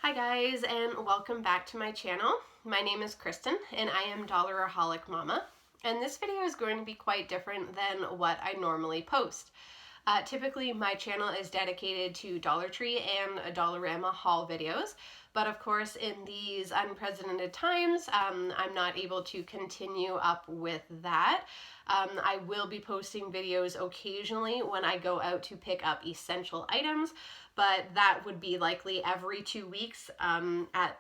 Hi guys, and welcome back to my channel. My name is Kristen and I am Dollaraholic Mama, and this video is going to be quite different than what I normally post. Typically my channel is dedicated to Dollar Tree and Dollarama haul videos, but of course in these unprecedented times I'm not able to continue up with that. I will be posting videos occasionally when I go out to pick up essential items, but that would be likely every 2 weeks at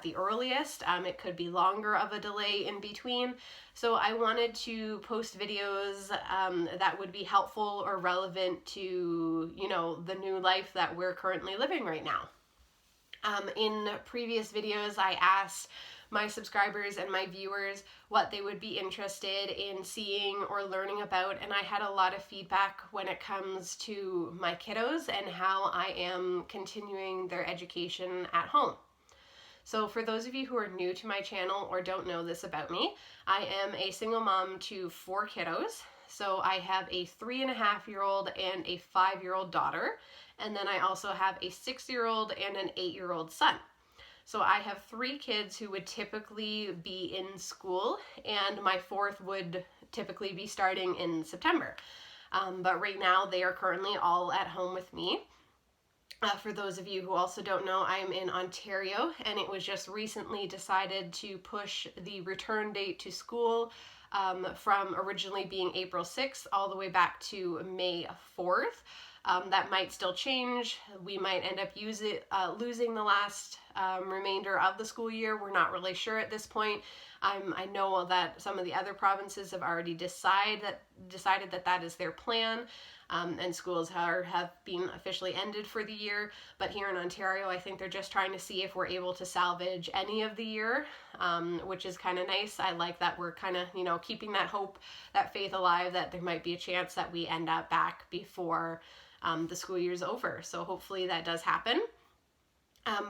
the earliest. It could be longer of a delay in between. So I wanted to post videos that would be helpful or relevant to, the new life that we're currently living right now. In previous videos, I asked my subscribers and my viewers what they would be interested in seeing or learning about, and I had a lot of feedback when it comes to my kiddos and how I am continuing their education at home. So for those of you who are new to my channel or don't know this about me, I am a single mom to 4 kiddos. So I have a 3.5-year-old and a 5-year-old daughter, and then I also have a 6-year-old and an 8-year-old son. So I have 3 kids who would typically be in school, and my 4th would typically be starting in September. But right now they are currently all at home with me. For those of you who also don't know, I'm in Ontario, and it was just recently decided to push the return date to school from originally being April 6th all the way back to May 4th. That might still change. We might end up losing the last remainder of the school year. We're not really sure at this point. I know that some of the other provinces have already decided that is their plan, and schools have been officially ended for the year. But here in Ontario, I think they're just trying to see if we're able to salvage any of the year, which is kind of nice. I like that we're kind of, keeping that hope, that faith alive, that there might be a chance that we end up back before the school year's over. So hopefully that does happen.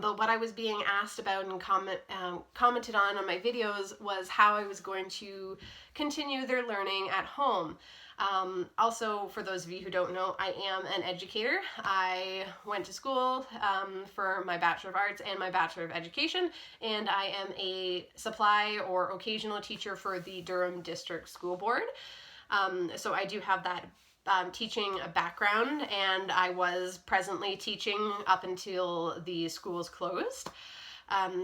But what I was being asked about and commented on my videos was how I was going to continue their learning at home. Also, for those of you who don't know, I am an educator. I went to school for my Bachelor of Arts and my Bachelor of Education, and I am a supply or occasional teacher for the Durham District School Board. So I do have that teaching background, and I was presently teaching up until the schools closed.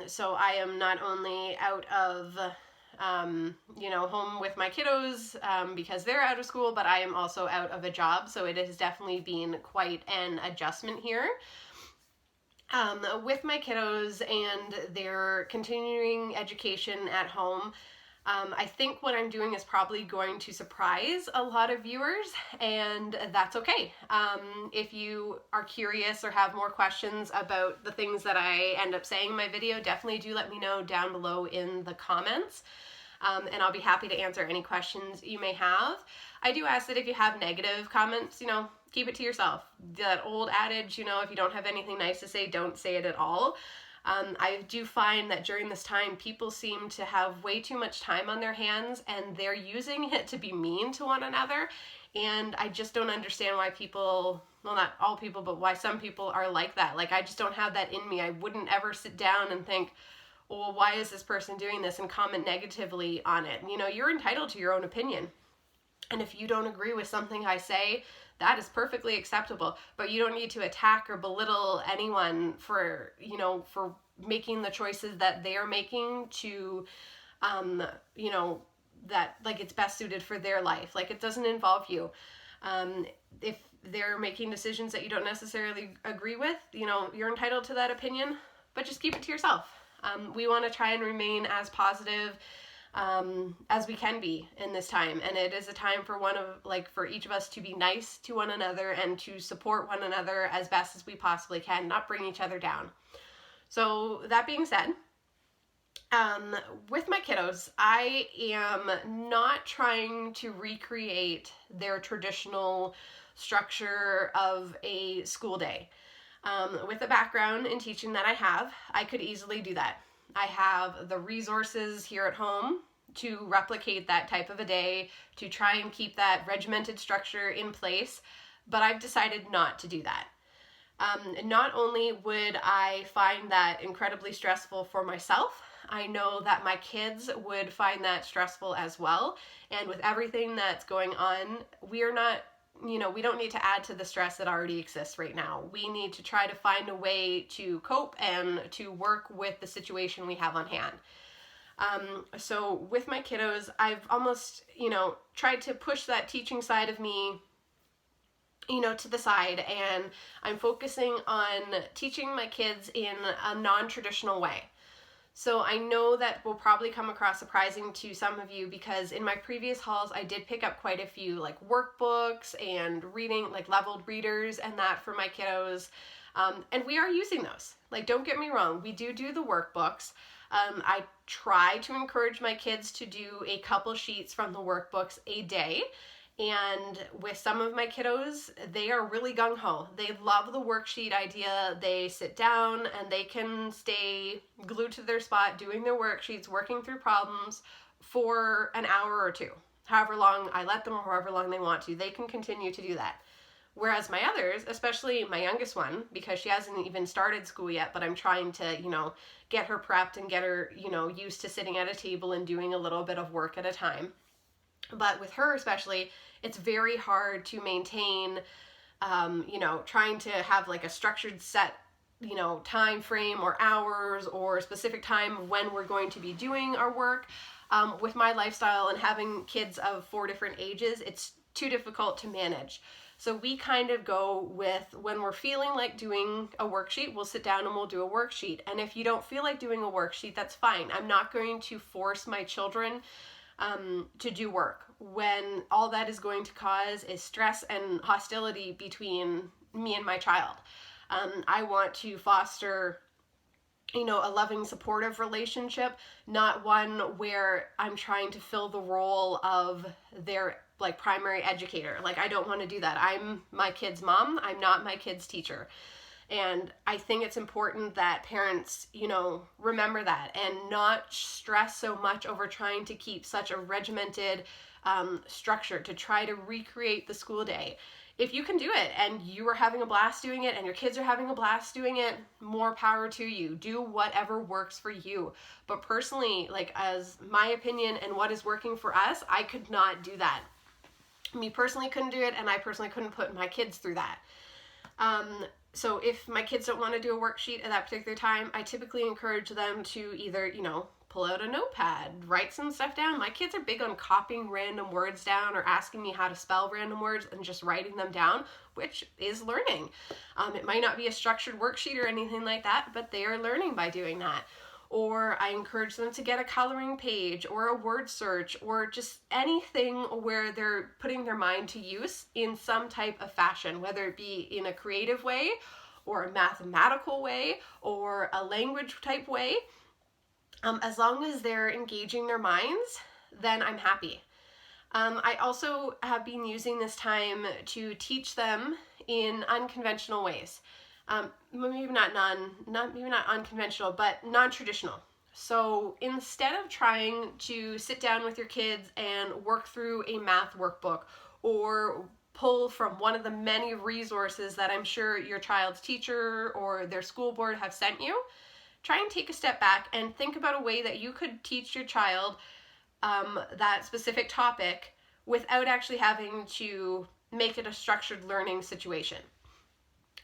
So I am not only out of home with my kiddos because they're out of school, but I am also out of a job, so it has definitely been quite an adjustment here. With my kiddos and their continuing education at home, I think what I'm doing is probably going to surprise a lot of viewers, and that's okay. If you are curious or have more questions about the things that I end up saying in my video, definitely do let me know down below in the comments, and I'll be happy to answer any questions you may have. I do ask that if you have negative comments, keep it to yourself. That old adage, if you don't have anything nice to say, don't say it at all. I do find that during this time, people seem to have way too much time on their hands, and they're using it to be mean to one another. And I just don't understand why people, well, not all people, but why some people are like that. Like, I just don't have that in me. I wouldn't ever sit down and think, well, why is this person doing this, and comment negatively on it. You're entitled to your own opinion. And if you don't agree with something I say, that is perfectly acceptable, but you don't need to attack or belittle anyone for making the choices that they are making to, that like it's best suited for their life. Like, it doesn't involve you. If they're making decisions that you don't necessarily agree with, you're entitled to that opinion, but just keep it to yourself. We want to try and remain as positive as we can be in this time, and it is a time for each of us to be nice to one another and to support one another as best as we possibly can, not bring each other down. So that being said, with my kiddos, I am not trying to recreate their traditional structure of a school day. With the background in teaching that I have, I could easily do that. I have the resources here at home to replicate that type of a day, to try and keep that regimented structure in place, but I've decided not to do that. Not only would I find that incredibly stressful for myself, I know that my kids would find that stressful as well. And with everything that's going on, we are not, we don't need to add to the stress that already exists right now. We need to try to find a way to cope and to work with the situation we have on hand. So with my kiddos, I've almost, tried to push that teaching side of me to the side, and I'm focusing on teaching my kids in a non-traditional way. So I know that will probably come across surprising to some of you, because in my previous hauls I did pick up quite a few like workbooks and reading, like leveled readers and that for my kiddos. And we are using those. Like, don't get me wrong, we do the workbooks. I try to encourage my kids to do a couple sheets from the workbooks a day. And with some of my kiddos, they are really gung-ho. They love the worksheet idea. They sit down and they can stay glued to their spot doing their worksheets, working through problems for an hour or two. However long I let them, or however long they want to, they can continue to do that. Whereas my others, especially my youngest one, because she hasn't even started school yet, but I'm trying to, get her prepped and get her, used to sitting at a table and doing a little bit of work at a time. But with her especially, it's very hard to maintain, trying to have like a structured set, time frame or hours or specific time when we're going to be doing our work. With my lifestyle and having kids of 4 different ages, it's too difficult to manage. So we kind of go with, when we're feeling like doing a worksheet, we'll sit down and we'll do a worksheet. And if you don't feel like doing a worksheet, that's fine. I'm not going to force my children to do work when all that is going to cause is stress and hostility between me and my child. I want to foster, a loving, supportive relationship, not one where I'm trying to fill the role of their like primary educator. Like, I don't want to do that. I'm my kid's mom. I'm not my kid's teacher. And I think it's important that parents, remember that and not stress so much over trying to keep such a regimented structure to try to recreate the school day. If you can do it and you are having a blast doing it and your kids are having a blast doing it, more power to you. Do whatever works for you. But personally, like, as my opinion and what is working for us, I could not do that. Me personally couldn't do it, and I personally couldn't put my kids through that. So if my kids don't want to do a worksheet at that particular time, I typically encourage them to either, pull out a notepad, write some stuff down. My kids are big on copying random words down or asking me how to spell random words and just writing them down, which is learning. It might not be a structured worksheet or anything like that, but they are learning by doing that. Or I encourage them to get a coloring page or a word search or just anything where they're putting their mind to use in some type of fashion, whether it be in a creative way or a mathematical way or a language type way. As long as they're engaging their minds, then I'm happy. I also have been using this time to teach them in unconventional ways. Maybe not unconventional, but non-traditional. So instead of trying to sit down with your kids and work through a math workbook or pull from one of the many resources that I'm sure your child's teacher or their school board have sent you, try and take a step back and think about a way that you could teach your child that specific topic without actually having to make it a structured learning situation.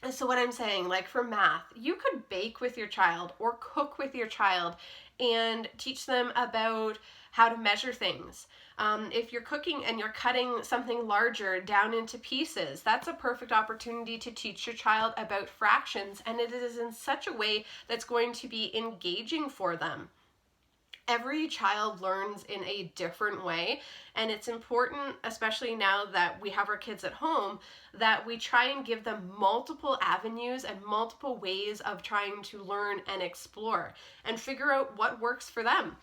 And so what I'm saying, like for math, you could bake with your child or cook with your child and teach them about how to measure things. If you're cooking and you're cutting something larger down into pieces, that's a perfect opportunity to teach your child about fractions, and it is in such a way that's going to be engaging for them. Every child learns in a different way, and it's important, especially now that we have our kids at home, that we try and give them multiple avenues and multiple ways of trying to learn and explore and figure out what works for them.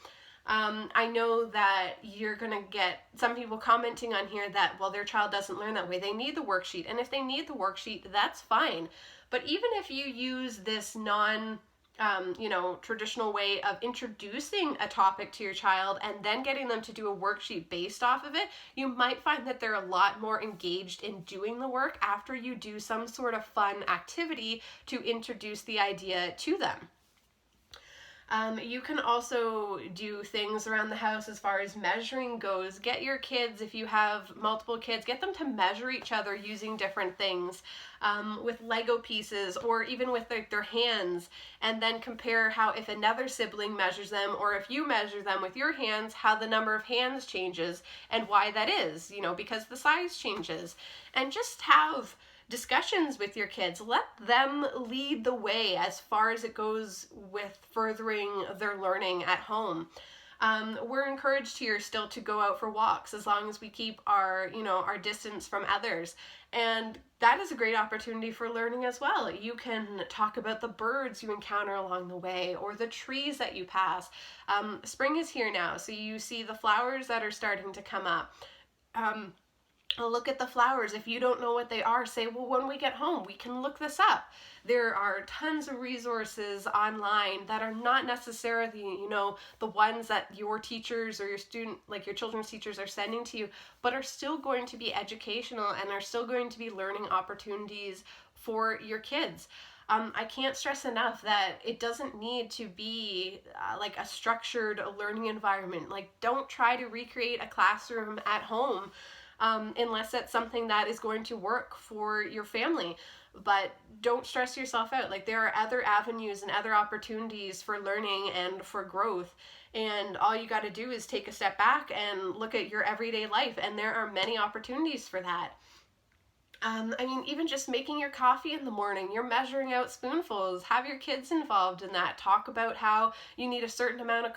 I know that you're going to get some people commenting on here that, well, their child doesn't learn that way. They need the worksheet. And if they need the worksheet, that's fine. But even if you use this traditional way of introducing a topic to your child and then getting them to do a worksheet based off of it, you might find that they're a lot more engaged in doing the work after you do some sort of fun activity to introduce the idea to them. You can also do things around the house as far as measuring goes. Get your kids, if you have multiple kids, get them to measure each other using different things, with Lego pieces or even with their hands, and then compare how if another sibling measures them or if you measure them with your hands, how the number of hands changes and why that is, because the size changes. And just have discussions with your kids. Let them lead the way as far as it goes with furthering their learning at home. We're encouraged here still to go out for walks as long as we keep our distance from others. And that is a great opportunity for learning as well. You can talk about the birds you encounter along the way or the trees that you pass. Spring is here now, so you see the flowers that are starting to come up. Look at the flowers. If you don't know what they are, say, well, when we get home, we can look this up. There are tons of resources online that are not necessarily, the ones that your teachers or your children's teachers are sending to you, but are still going to be educational and are still going to be learning opportunities for your kids. I can't stress enough that it doesn't need to be like a structured learning environment. Like, don't try to recreate a classroom at home unless that's something that is going to work for your family. But don't stress yourself out. Like, there are other avenues and other opportunities for learning and for growth. And all you got to do is take a step back and look at your everyday life. And there are many opportunities for that. Even just making your coffee in the morning, you're measuring out spoonfuls, have your kids involved in that. Talk about how you need a certain amount of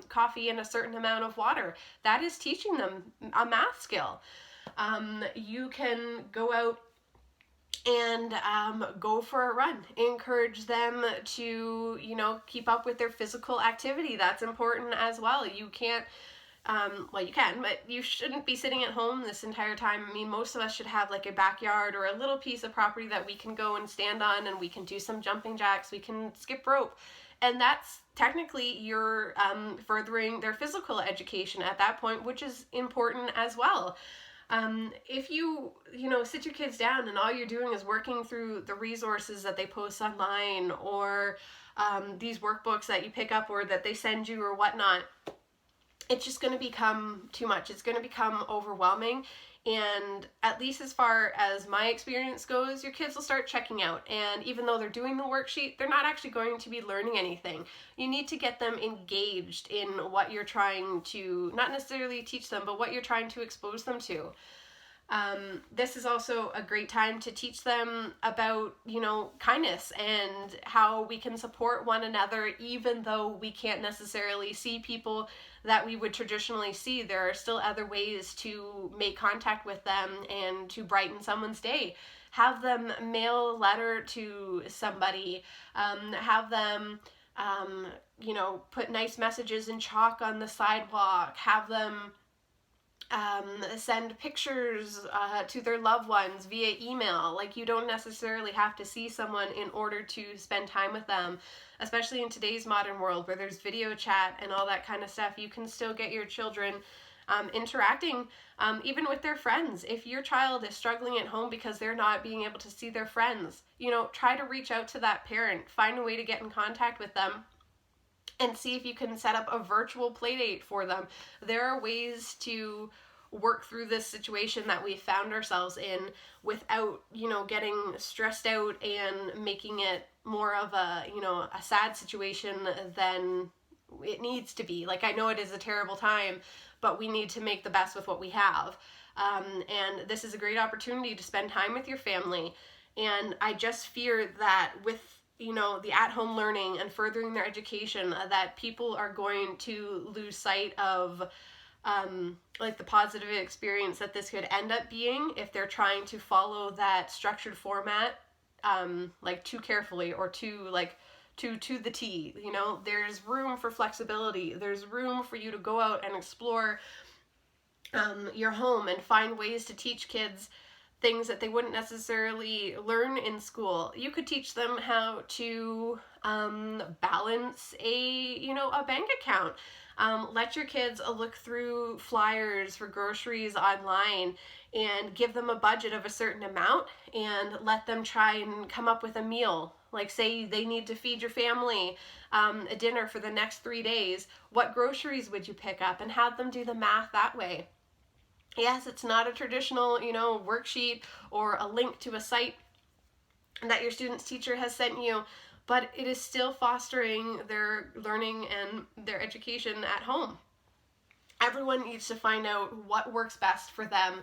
coffee and a certain amount of water. That is teaching them a math skill. You can go out and go for a run. Encourage them to, keep up with their physical activity. That's important as well. You can't you can, but you shouldn't be sitting at home this entire time. Most of us should have like a backyard or a little piece of property that we can go and stand on, and we can do some jumping jacks, we can skip rope. And that's technically you're furthering their physical education at that point, which is important as well. If you sit your kids down and all you're doing is working through the resources that they post online or these workbooks that you pick up or that they send you or whatnot, it's just going to become too much. It's going to become overwhelming. And at least as far as my experience goes, your kids will start checking out. And even though they're doing the worksheet, they're not actually going to be learning anything. You need to get them engaged in what you're trying to, not necessarily teach them, but what you're trying to expose them to. This is also a great time to teach them about, kindness and how we can support one another, even though we can't necessarily see people that we would traditionally see. There are still other ways to make contact with them and to brighten someone's day. Have them mail a letter to somebody. Have them, put nice messages in chalk on the sidewalk. Have them send pictures to their loved ones via email. Like, you don't necessarily have to see someone in order to spend time with them, especially in today's modern world where there's video chat and all that kind of stuff. You can still get your children interacting even with their friends. If your child is struggling at home because they're not being able to see their friends, try to reach out to that parent, find a way to get in contact with them, and see if you can set up a virtual play date for them. There are ways to work through this situation that we found ourselves in without, getting stressed out and making it more of a sad situation than it needs to be. Like, I know it is a terrible time, but we need to make the best with what we have. And this is a great opportunity to spend time with your family. And I just fear that with the at-home learning and furthering their education, that people are going to lose sight of the positive experience that this could end up being if they're trying to follow that structured format too carefully or to the T. There's room for flexibility. There's room for you to go out and explore your home and find ways to teach kids things that they wouldn't necessarily learn in school. You could teach them how to balance a bank account. Let your kids look through flyers for groceries online and give them a budget of a certain amount and let them try and come up with a meal. Like, say they need to feed your family a dinner for the next 3 days. What groceries would you pick up? And have them do the math that way. Yes, it's not a traditional, worksheet or a link to a site that your student's teacher has sent you, but it is still fostering their learning and their education at home. Everyone needs to find out what works best for them,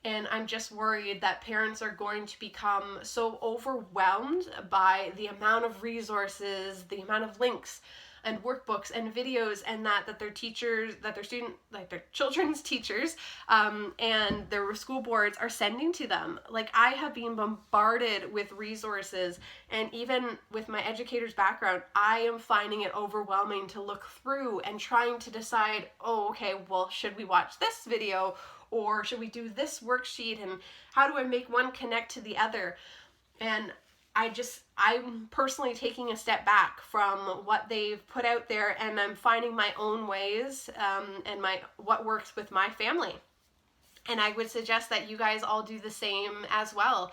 and I'm just worried that parents are going to become so overwhelmed by the amount of resources, the amount of links and workbooks and videos and that their teachers, their children's teachers and their school boards are sending to them. Like, I have been bombarded with resources, and even with my educator's background, I am finding it overwhelming to look through and trying to decide, oh, okay, well, should we watch this video or should we do this worksheet, and how do I make one connect to the other? And I'm personally taking a step back from what they've put out there, and I'm finding my own ways and what works with my family. And I would suggest that you guys all do the same as well.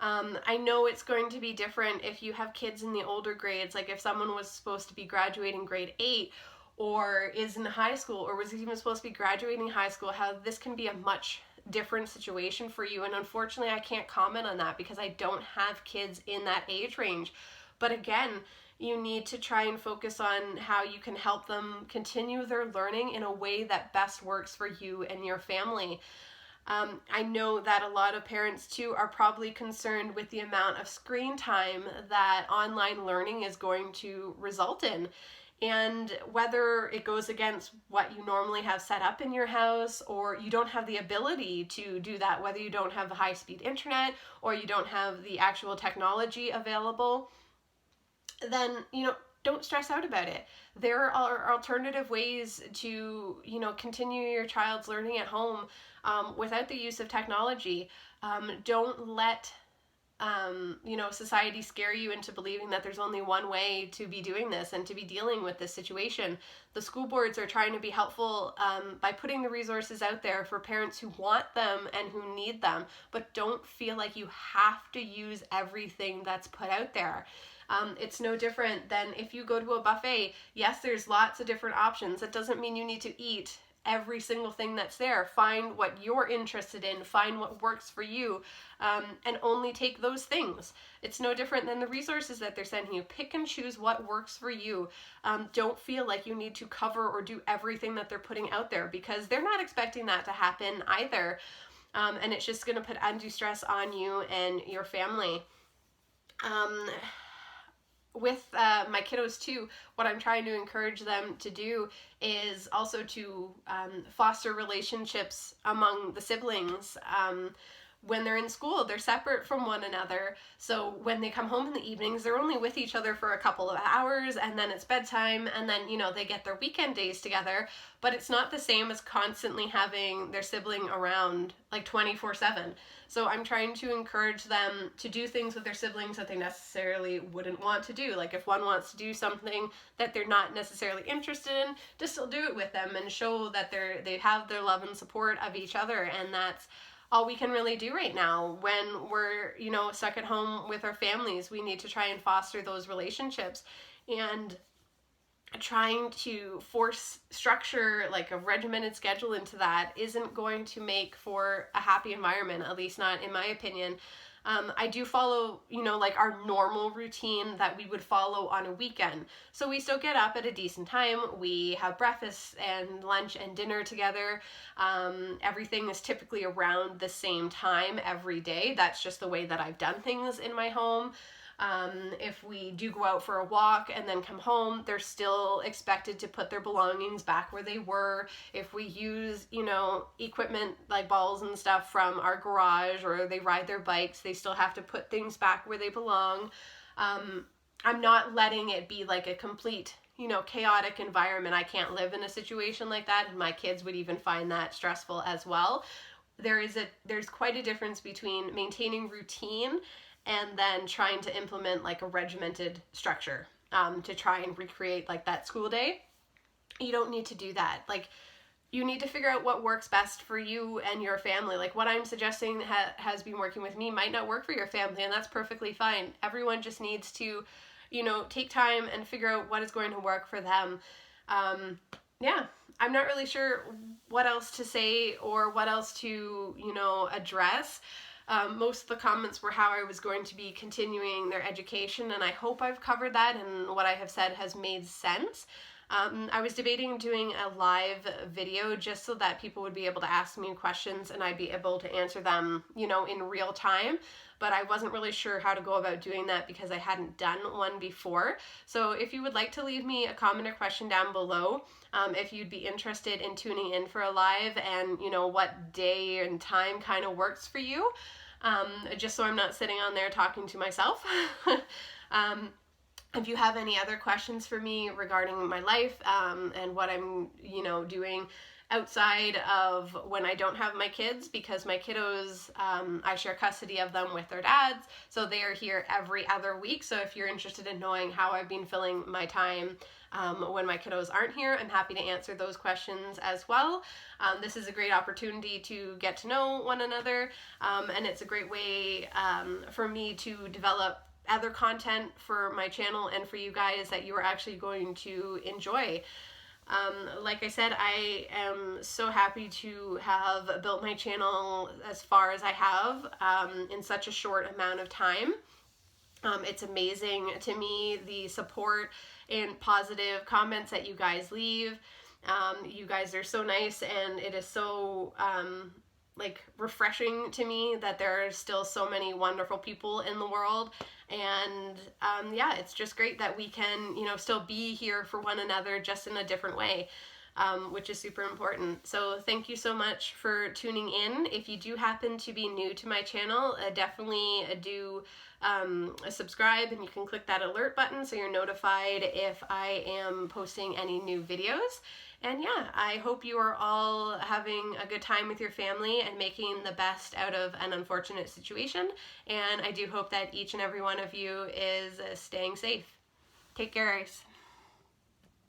I know it's going to be different if you have kids in the older grades, like if someone was supposed to be graduating grade 8 or is in high school or was even supposed to be graduating high school, how this can be a much different situation for you. And unfortunately, I can't comment on that because I don't have kids in that age range. But again, you need to try and focus on how you can help them continue their learning in a way that best works for you and your family. I know that a lot of parents too are probably concerned with the amount of screen time that online learning is going to result in. And whether it goes against what you normally have set up in your house, or you don't have the ability to do that, whether you don't have the high-speed internet or you don't have the actual technology available, then, don't stress out about it. There are alternative ways to, continue your child's learning at home without the use of technology. Don't let society scare you into believing that there's only one way to be doing this and to be dealing with this situation. The school boards are trying to be helpful by putting the resources out there for parents who want them and who need them, but don't feel like you have to use everything that's put out there. It's no different than if you go to a buffet. Yes, there's lots of different options. That doesn't mean you need to eat every single thing that's there. Find what you're interested in, find what works for you, and only take those things. It's no different than the resources that they're sending you. Pick and choose what works for you. Don't feel like you need to cover or do everything that they're putting out there, because they're not expecting that to happen either. And it's just going to put undue stress on you and your family. With my kiddos too, what I'm trying to encourage them to do is also to foster relationships among the siblings. When they're in school, they're separate from one another. So when they come home in the evenings, they're only with each other for a couple of hours, and then it's bedtime, and then, they get their weekend days together. But it's not the same as constantly having their sibling around like 24/7. So I'm trying to encourage them to do things with their siblings that they necessarily wouldn't want to do. Like if one wants to do something that they're not necessarily interested in, to still do it with them and show that they have their love and support of each other. And that's all we can really do right now when we're, stuck at home with our families. We need to try and foster those relationships, and trying to force structure, like a regimented schedule into that, isn't going to make for a happy environment, at least not in my opinion. I do follow, like our normal routine that we would follow on a weekend. So we still get up at a decent time. We have breakfast and lunch and dinner together. Everything is typically around the same time every day. That's just the way that I've done things in my home. If we do go out for a walk and then come home, they're still expected to put their belongings back where they were. If we use, equipment like balls and stuff from our garage, or they ride their bikes, they still have to put things back where they belong. I'm not letting it be like a complete, chaotic environment. I can't live in a situation like that, and my kids would even find that stressful as well. there's quite a difference between maintaining routine and then trying to implement like a regimented structure to try and recreate like that school day. You don't need to do that. Like, you need to figure out what works best for you and your family. Like, what I'm suggesting has been working with me might not work for your family, and that's perfectly fine. Everyone just needs to, take time and figure out what is going to work for them. Yeah, I'm not really sure what else to say or what else to, address. Most of the comments were how I was going to be continuing their education, and I hope I've covered that and what I have said has made sense. I was debating doing a live video just so that people would be able to ask me questions and I'd be able to answer them, in real time. But I wasn't really sure how to go about doing that because I hadn't done one before. So if you would like to leave me a comment or question down below, if you'd be interested in tuning in for a live and, what day and time kind of works for you, just so I'm not sitting on there talking to myself. If you have any other questions for me regarding my life and what I'm, doing outside of when I don't have my kids, because my kiddos, I share custody of them with their dads, so they are here every other week. So if you're interested in knowing how I've been filling my time when my kiddos aren't here, I'm happy to answer those questions as well. This is a great opportunity to get to know one another, and it's a great way for me to develop other content for my channel and for you guys that you are actually going to enjoy. Like I said, I am so happy to have built my channel as far as I have in such a short amount of time. It's amazing to me, the support and positive comments that you guys leave. You guys are so nice, and it is so refreshing to me that there are still so many wonderful people in the world. And yeah, it's just great that we can, still be here for one another just in a different way, which is super important. So thank you so much for tuning in. If you do happen to be new to my channel, definitely do subscribe, and you can click that alert button so you're notified if I am posting any new videos. And yeah, I hope you are all having a good time with your family and making the best out of an unfortunate situation. And I do hope that each and every one of you is staying safe. Take care, guys.